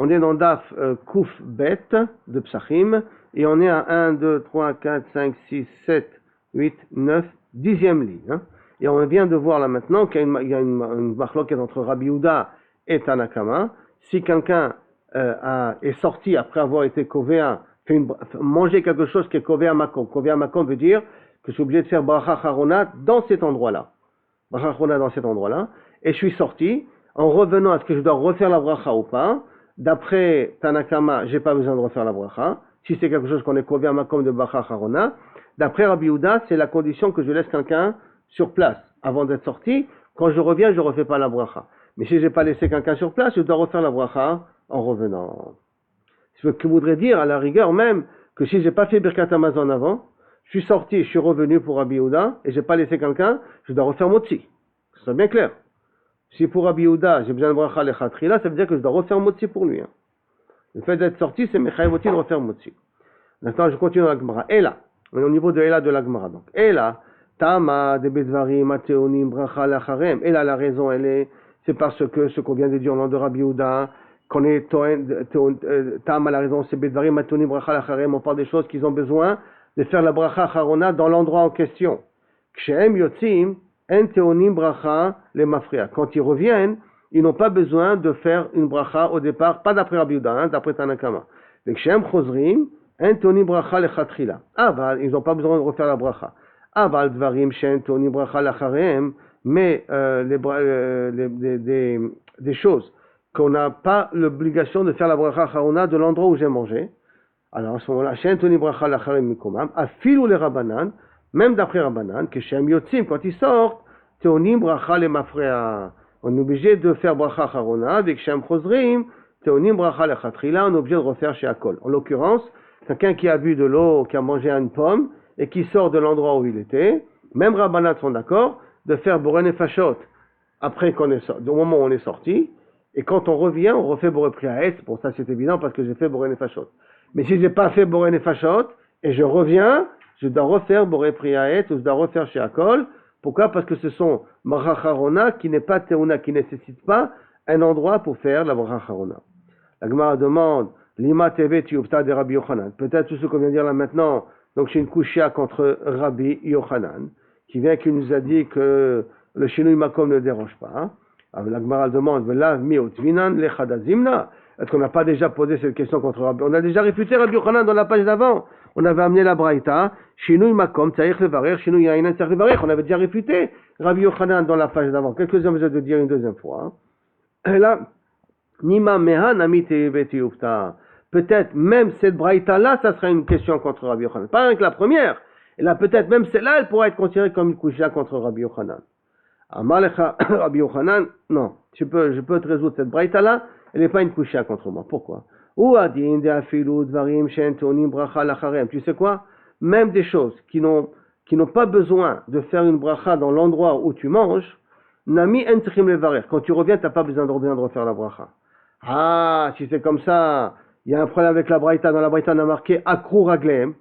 On est dans Daf Kouf Bet de Psachim, et on est à 1, 2, 3, 4, 5, 6, 7, 8, 9, 10e ligne. Hein. Et on vient de voir là maintenant qu'il y a une machloket entre Rabbi Yehuda et Tanakama. Si quelqu'un est sorti après avoir été kovéa, manger quelque chose qui est kovéa makom. Kovéa makom veut dire que je suis obligé de faire bracha charona dans cet endroit-là. Bracha charona dans cet endroit-là. Et je suis sorti, en revenant, est-ce que je dois refaire la bracha ou pas? D'après Tanakama, j'ai pas besoin de refaire la bracha. Si c'est quelque chose qu'on est kovéa makom de bracha charona. D'après Rabbi Yehuda, c'est la condition que je laisse quelqu'un sur place avant d'être sorti. Quand je reviens, je ne refais pas la bracha. Mais si je n'ai pas laissé quelqu'un sur place, je dois refaire la bracha en revenant. Ce que voudrait dire, à la rigueur même, que si je n'ai pas fait Birkat Hamazon avant, je suis sorti, je suis revenu pour Rabbi Yehuda, et je n'ai pas laissé quelqu'un, je dois refaire Motzi. C'est bien clair. Si pour Rabbi Yehuda, j'ai besoin de bracha lechatrila, ça veut dire que je dois refaire Motzi pour lui. Hein. Le fait d'être sorti, c'est Mechayev de refaire Motzi. Maintenant, je continue dans la Gemara. Et là, on est au niveau de Ela de la Gemara. Donc, et là, Tama de Bedvarim, Ateonim, Bracha Lacharem. Et là, la raison, c'est parce que ce qu'on vient de dire au nom de Rabbi Yehuda, qu'on est Tama, la raison, c'est Bedvarim, Ateonim, Bracha Lacharem. On parle des choses qu'ils ont besoin de faire la Bracha Charona dans l'endroit en question. Kshem Yotzim, En Teonim, Bracha, les Mafria. Quand ils reviennent, ils n'ont pas besoin de faire une Bracha au départ, pas d'après Rabbi Yehuda, d'après Tanakama. Mais Kshem Chozrim, En Teonim, Bracha, lechatrila. Ah, ils n'ont pas besoin de refaire la Bracha. Aval dvarim shen toni bracha lacharem, mais des choses qu'on n'a pas l'obligation de faire la bracha charona de l'endroit où j'ai mangé. Alors à ce moment-là, shen toni bracha lacharem mikomam, afilou les rabanan, même d'après rabanan, que shem yotzim, quand ils sortent, toni bracha les mafrea. On est obligé de faire bracha charona, avec shem chozrim, toni bracha lechatrila, on est obligé de refaire chez Akol. En l'occurrence, quelqu'un qui a bu de l'eau, qui a mangé une pomme, et qui sort de l'endroit où il était, même Rabbanat sont d'accord de faire Boré Nefashot après qu'on est sorti, au moment où on est sorti, et quand on revient, on refait Boré Priaet. Pour ça c'est évident parce que j'ai fait Boré Nefashot. Mais si j'ai pas fait Boré Nefashot, et je reviens, je dois refaire Boré Priaet, ou je dois refaire chez Akol. Pourquoi? Parce que ce sont Maracharona qui n'est pas Teuna, qui ne nécessite pas un endroit pour faire la Maracharona. La Gemara demande, Lima Teve Tiupta de Rabbi Yochanan. Peut-être tout ce qu'on vient de dire là maintenant. Donc c'est une kushia contre Rabbi Yochanan, qui nous a dit que le shinui makom ne dérange pas. Hein. Alors la Gemara demande, est-ce qu'on n'a pas déjà posé cette question contre Rabbi? On a déjà réfuté Rabbi Yochanan dans la page d'avant. On avait amené la braïta, shinui makom tzarich levarer, shinui ya'inan tzarich levarer. On avait déjà réfuté Rabbi Yochanan dans la page d'avant. Quelques-uns vous ont de dire une deuxième fois. Hein. Et là, nima meha namite vetiufta. Peut-être même cette braïta-là, ça sera une question contre Rabbi Yochanan. Pas rien que la première. Et là, peut-être même celle-là, elle pourra être considérée comme une kushia contre Rabbi Yochanan. Amalecha, Rabbi Yochanan, non. Je peux te résoudre cette braïta-là, elle n'est pas une kushia contre moi. Pourquoi? Tu sais quoi? Même des choses qui n'ont pas besoin de faire une bracha dans l'endroit où tu manges, nami en tzrichim levarer. Quand tu reviens, tu n'as pas besoin de refaire la bracha. Ah, si c'est comme ça, il y a un problème avec la braïta. Dans la braïta, on a marqué Akrou Raglehem.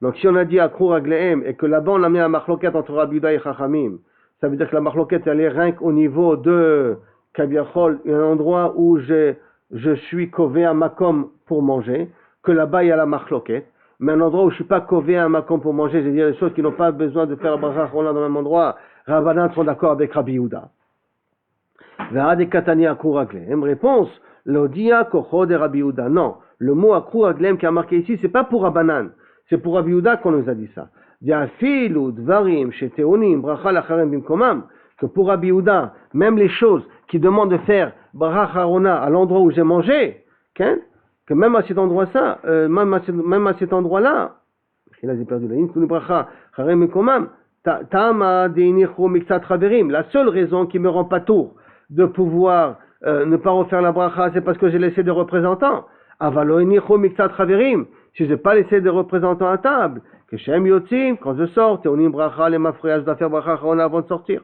Donc, si on a dit Akrou Raglehem et que là-bas, on a mis la marloquette entre Rabbi Yehuda et Chachamim, ça veut dire que la marloquette, elle est rien qu'au niveau de Kaviachol, un endroit où je suis kové à makom pour manger, que là-bas, il y a la marloquette. Mais un endroit où je ne suis pas kové à makom pour manger, c'est-à-dire des choses qui n'ont pas besoin de faire la bracha dans le même endroit, Rabbanan sont d'accord avec Rabbi Yehuda. V'ad katani Akrou Raglehem. Réponse. L'odia kocho de Rabbi Yehuda. Non, le mot akrou raglem qui a marqué ici, c'est pas pour Rabbanan, c'est pour Rabbi Yehuda qu'on nous a dit ça. Diafilu dvarim sheteonim bracha lacharem bimkomam, que pour Rabbi Yehuda, même les choses qui demandent de faire bracha harona à l'endroit où j'ai mangé, que même à cet endroit-là, là j'ai perdu la ligne, bracha harem bimkomam, tama deinichu miksat chaverim. La seule raison qui me rend pas tour de pouvoir ne pas refaire la bracha, c'est parce que j'ai laissé des représentants. Avaloinicho miksat chaverim. Si je n'ai pas laissé des représentants à table, que shem yotzim, quand je sors, teonim bracha les mafreya, je dois faire bracha avant de sortir.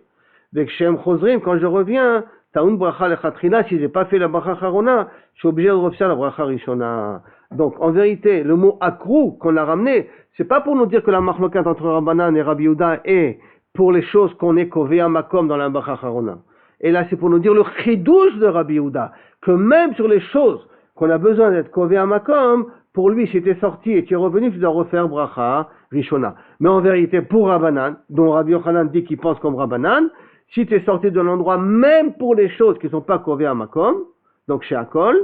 Dès que shem chozrim, quand je reviens, taoun bracha lechatrila, si j'ai pas fait la bracha charona, je suis obligé de refaire la bracha rishona. Donc, en vérité, le mot akrou qu'on a ramené, c'est pas pour nous dire que la machlokat entre Rabbanan et Rabbi Yehuda est pour les choses qu'on est kové à makom dans la bracha charona. Et là, c'est pour nous dire le chidouche de Rabbi Yehuda, que même sur les choses qu'on a besoin d'être kové à makom, pour lui, si tu es sorti et tu es revenu, tu dois refaire bracha rishona. Mais en vérité, pour Rabbanan, dont Rabbi Yochanan dit qu'il pense comme Rabbanan, si tu es sorti de l'endroit, même pour les choses qui ne sont pas kové à makom, donc chez Akol,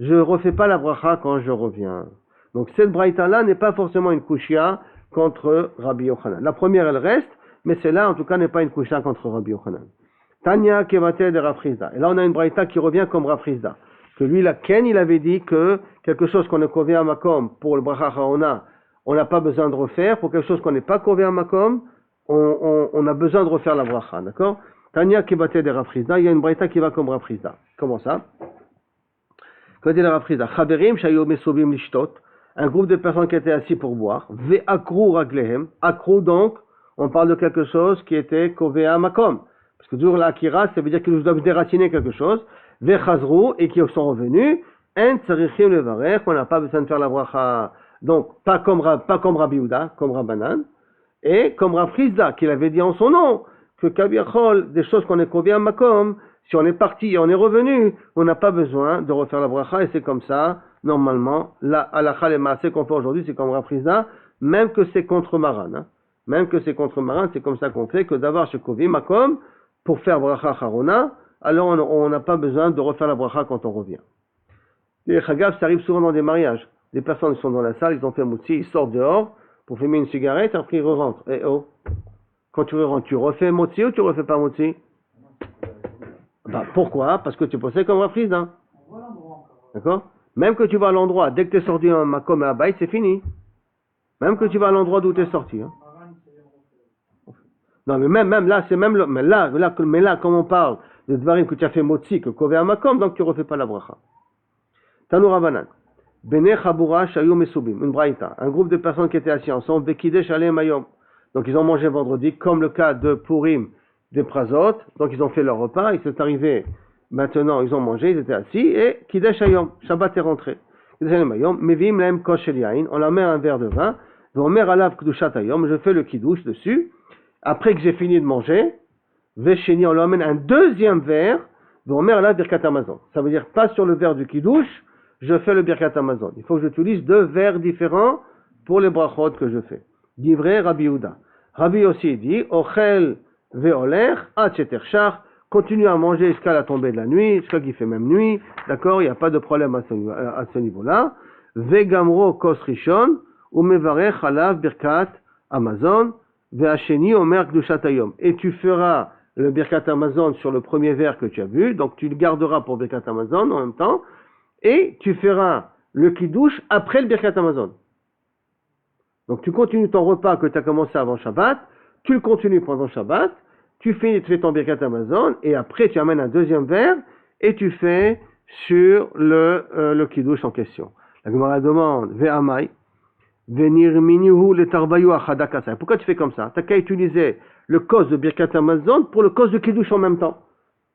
je ne refais pas la bracha quand je reviens. Donc cette braïta-là n'est pas forcément une kushia contre Rabbi Yochanan. La première, elle reste, mais celle-là, en tout cas, n'est pas une kushia contre Rabbi Yochanan. Tanya kevate de Rav Chizda. Et là, on a une braïta qui revient comme Rav Chizda. Que lui, la Ken, il avait dit que quelque chose qu'on est kové à makom pour le bracha harona, on n'a pas besoin de refaire. Pour quelque chose qu'on n'est pas kové à makom, on a besoin de refaire la bracha, d'accord? Tanya kevate de Rav Chizda. Il y a une braïta qui va comme Rav Chizda. Comment ça? Kevate de Rav Chizda. Chaverim shayu mesobim lishtot. Un groupe de personnes qui étaient assis pour boire. Ve'akru raglehem. Akru donc, on parle de quelque chose qui était kové à makom. Parce que toujours l'akira, ça veut dire qu'ils doivent déraciner quelque chose. Vechazru, et qui sont revenus. En tsarichim levarer, qu'on n'a pas besoin de faire la bracha. Donc, pas comme Rabbi Yehuda, comme Rabbanan. Et comme Rav Chizda, qu'il avait dit en son nom, que Kabiachol, des choses qu'on est kové à makom, si on est parti et on est revenu, on n'a pas besoin de refaire la bracha, et c'est comme ça, normalement, la halakha le maaseh qu'on fait aujourd'hui, c'est comme Rav Chizda, même que c'est contre Maran. Hein. Même que c'est contre Maran, c'est comme ça qu'on fait, que d'avoir chez kové makom, pour faire bracha harona, alors on n'a pas besoin de refaire la bracha quand on revient. Les chagav, ça arrive souvent dans des mariages. Les personnes sont dans la salle, ils ont fait moutsi, ils sortent dehors pour fumer une cigarette, après ils re-rentrent. Eh oh, quand tu re-rentres, tu refais moutsi ou tu refais pas moutsi? Bah, pourquoi? Parce que tu possèdes comme Rav Chizda. D'accord? Même que tu vas à l'endroit, dès que tu es sorti en makom et à Baït, c'est fini. Même que tu vas à l'endroit d'où tu es sorti. Hein. Non, mais même là, c'est même, mais là, comme on parle de dvarim que tu as fait motzi, que kové à makom, donc tu refais pas la bracha. Tanu Rabbanan. Bene chabura shayu mesubim. Une braïta. Un groupe de personnes qui étaient assis ensemble, bekidesh aleim hayom. Donc ils ont mangé vendredi, comme le cas de Purim, des Prazot. Donc ils ont fait leur repas, il s'est arrivé, maintenant ils ont mangé, ils étaient assis, et kidesh hayom. Shabbat est rentré. Kidesh aleim hayom. Mevim lahem koshel yain. On leur met un verre de vin. On met alav kedushat hayom. Je fais le kiddush dessus. Après que j'ai fini de manger, Vesheni, on lui emmène un deuxième verre, on met là Birkat Hamazon. Ça veut dire, pas sur le verre du Kiddush, je fais le Birkat Hamazon. Il faut que j'utilise deux verres différents pour les brachot que je fais. Divrei Rabbi Yehuda. Rabbi aussi dit, Ochel ve'oler, Shach, continue à manger jusqu'à la tombée de la nuit, jusqu'à qu'il fait même nuit, d'accord, il n'y a pas de problème à ce niveau-là. Ve'gamro kos rishon, umevarech alav Birkat Hamazon, Ve'asheni omer kedushat hayom. Et tu feras le Birkat Hamazon sur le premier verre que tu as bu, donc tu le garderas pour Birkat Hamazon en même temps, et tu feras le kiddush après le Birkat Hamazon. Donc tu continues ton repas que tu as commencé avant Shabbat, tu le continues pendant Shabbat, tu fais ton Birkat Hamazon, et après tu amènes un deuxième verre, et tu fais sur le kiddush en question. La Gemara demande, Ve'amai, pourquoi tu fais comme ça? Tu n'as qu'à utiliser le kos de Birkat Hamazon pour le kos de Kiddush en même temps.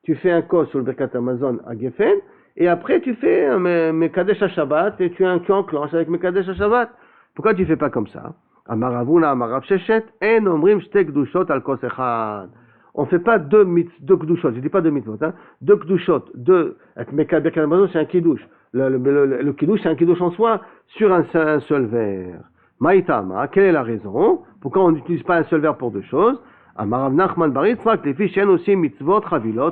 Tu fais un kos sur le Birkat Hamazon à Geffen, et après tu fais Mekadesh Shabbat, et tu enclenches avec Mekadesh Shabbat. Pourquoi tu ne fais pas comme ça? Amaravuna, Amarav Sheshet, En Omrim Shte Kdushot al Kos Echad. On ne fait pas deux Kdushot, je ne dis pas deux mitzvot, hein. Deux Kdushot, Birkat Hamazon c'est un Kiddush. Le Kiddush, c'est un Kiddush en soi sur un seul verre. Maïtama, quelle est la raison? Pourquoi on n'utilise pas un seul verre pour deux choses? Amarav Nachman bar Yitzchak, les fiches aussi mitzvot, chavilot.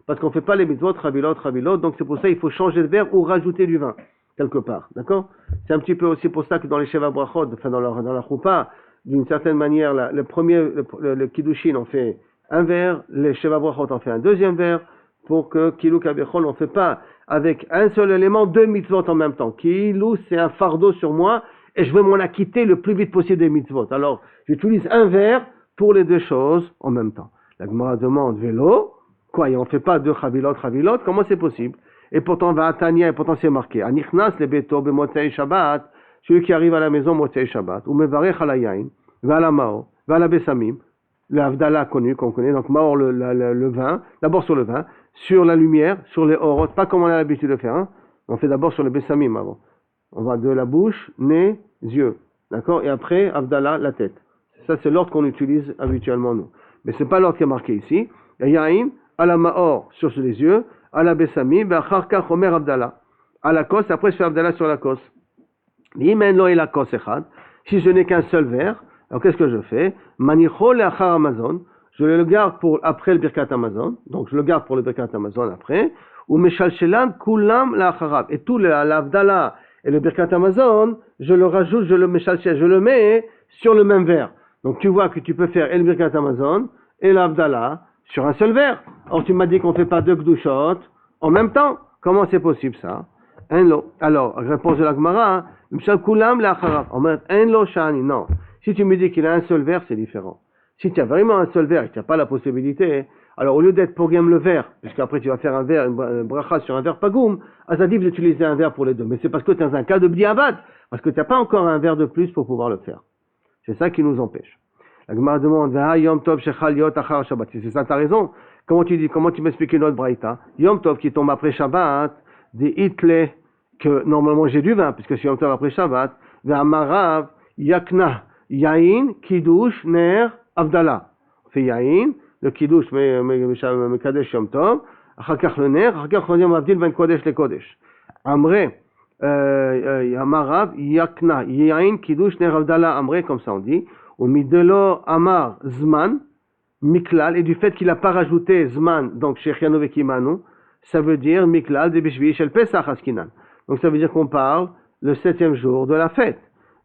Parce qu'on ne fait pas les mitzvot, chavilot, donc c'est pour ça qu'il faut changer de verre ou rajouter du vin, quelque part. D'accord? C'est un petit peu aussi pour ça que dans les Sheva Brachot, enfin dans la Choupa, d'une certaine manière, le Kiddushin, on fait un verre, les Sheva Brachot, on fait un deuxième verre, pour que Kilou Kabechol, on ne fait pas avec un seul élément, deux mitzvot en même temps. Kilou, c'est un fardeau sur moi, et je veux m'en acquitter le plus vite possible des mitzvot. Alors, j'utilise un verre pour les deux choses en même temps. La Gemara demande, vélo, quoi, et on ne fait pas deux chavilot, comment c'est possible? Et pourtant, va Tanya, et pourtant c'est marqué, Anichnas le beto be motzei Shabbat, celui qui arrive à la maison motzei Shabbat, ou mevarech ala yain, va la mao, va la besamim, le Havdalah connu, qu'on connaît, donc Maor le vin, d'abord sur le vin, sur la lumière, sur les orot, pas comme on a l'habitude de faire, hein. On fait d'abord sur le Bessamim avant. On va de la bouche, nez, yeux, d'accord? Et après, Havdalah, la tête. Ça, c'est l'ordre qu'on utilise habituellement, nous. Mais c'est pas l'ordre qui est marqué ici. Yaïn, à la Maor, sur les yeux, à la Bessamim, Ba'achar Kach Omer Havdalah. à la kos, après je fais Abdallah sur la kos. L'imeno et la kos echad. Si je n'ai qu'un seul verre, alors qu'est-ce que je fais? Manicho le'achar Amazon. Je le garde pour après le Birkat Amazon. Donc je le garde pour le Birkat Amazon après. Ou meshalshelan kulam la'acharav. Et tout l'Abdallah et le Birkat Amazon, je le rajoute, je le meshalshel, je le mets sur le même verre. Donc tu vois que tu peux faire et le Birkat Amazon et l'Abdallah sur un seul verre. Or tu m'as dit qu'on ne fait pas deux Gdushot en même temps. Comment c'est possible ça? Alors, réponse de la Gemara, Mshal kulam la'acharav. En lo shani. Non. Si tu me dis qu'il a un seul verre, c'est différent. Si tu as vraiment un seul verre et que tu n'as pas la possibilité, alors au lieu d'être pogam le verre, puisqu'après tu vas faire un verre, une bracha sur un verre pagoum, Azadif d'utiliser un verre pour les deux. Mais c'est parce que tu es dans un cas de bdiavad, parce que tu n'as pas encore un verre de plus pour pouvoir le faire. C'est ça qui nous empêche. La Gemara demande, Yom Tov shechal yot achar Shabbat. C'est ça, t'as raison. Comment tu m'expliques une autre braïta? Yom Tov qui tombe après Shabbat, des hitle, que normalement j'ai du vin, puisque c'est Yom Tov après Shabbat, Ve'amarav yakna yain kiddush ner Abdallah. On fait yain, le kiddush mekadesh Yom Tov, אחר כך le ner, אחר כך on dit מבדיל בין קודש לקודש. אמרה, אמר יקנה, יין קידוש ner Abdallah, אמרה, comme ça on dit, ומדלו אמר זמן, miklal, et du fait qu'il n'a pas rajouté zman, donc shechianu vekimanu, ça veut dire miklal de bishvi shel pesach askinan. Donc ça veut dire qu'on parle le 7e jour de la fête.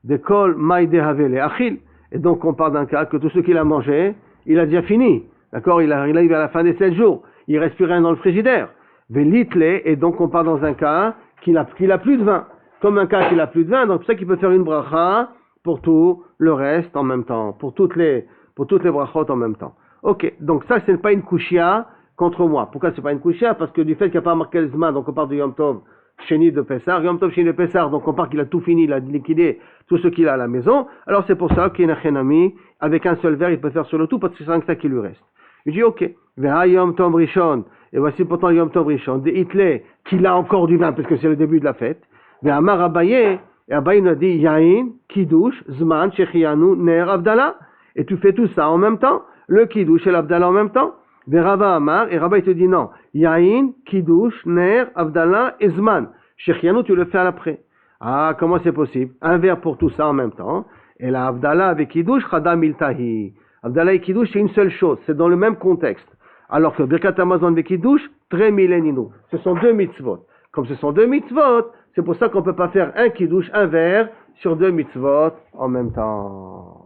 De kol maïde havele achil. Et donc on parle d'un cas que tout ce qu'il a mangé, il a déjà fini. D'accord? Il arrive à la fin des 7 jours. Il reste plus rien dans le frigidaire. Velitle, et donc on parle dans un cas qu'il a plus de vin. Comme un cas qu'il a plus de vin, donc c'est pour ça qu'il peut faire une bracha pour tout le reste en même temps. Pour toutes les brachot en même temps. Ok. Donc ça, ce n'est pas une kushia contre moi. Pourquoi c'est pas une kushia? Parce que du fait qu'il n'y a pas marqué le zman, donc on parle de Yom Tov Sheni de Pessar, Yom Tov Sheni de Pessar, donc on parle qu'il a tout fini, il a liquidé tout ce qu'il a à la maison. Alors c'est pour ça qu'il y a un chenami, avec un seul verre, il peut faire sur le tout, parce que c'est rien que ça qui lui reste. Il dit ok, Veha Yom Tov Rishon, et voici pourtant Yom Tov Rishon, de Hitlé, qu'il a encore du vin, parce que c'est le début de la fête. Veha Mar Abaye, et Abaye nous a dit Yain, Kiddush, Zman, Shechianu, Ner, Abdallah. Et tu fais tout ça en même temps, le Kiddush et l'Abdallah en même temps. Verava Amar, et Rabba il te dit non, Yain, Kiddush, Ner, Abdallah et Zman. Shechianu, tu le fais à l'après. Ah, comment c'est possible? Un verre pour tout ça en même temps. Et la Abdallah avec Kiddush, Chada Miltahi. Abdallah et Kiddush, c'est une seule chose, c'est dans le même contexte. Alors que Birkat Amazon avec Kiddush, très milléninu. Ce sont deux mitzvot. Comme ce sont deux mitzvot, c'est pour ça qu'on ne peut pas faire un Kiddush, un verre, sur deux mitzvot en même temps.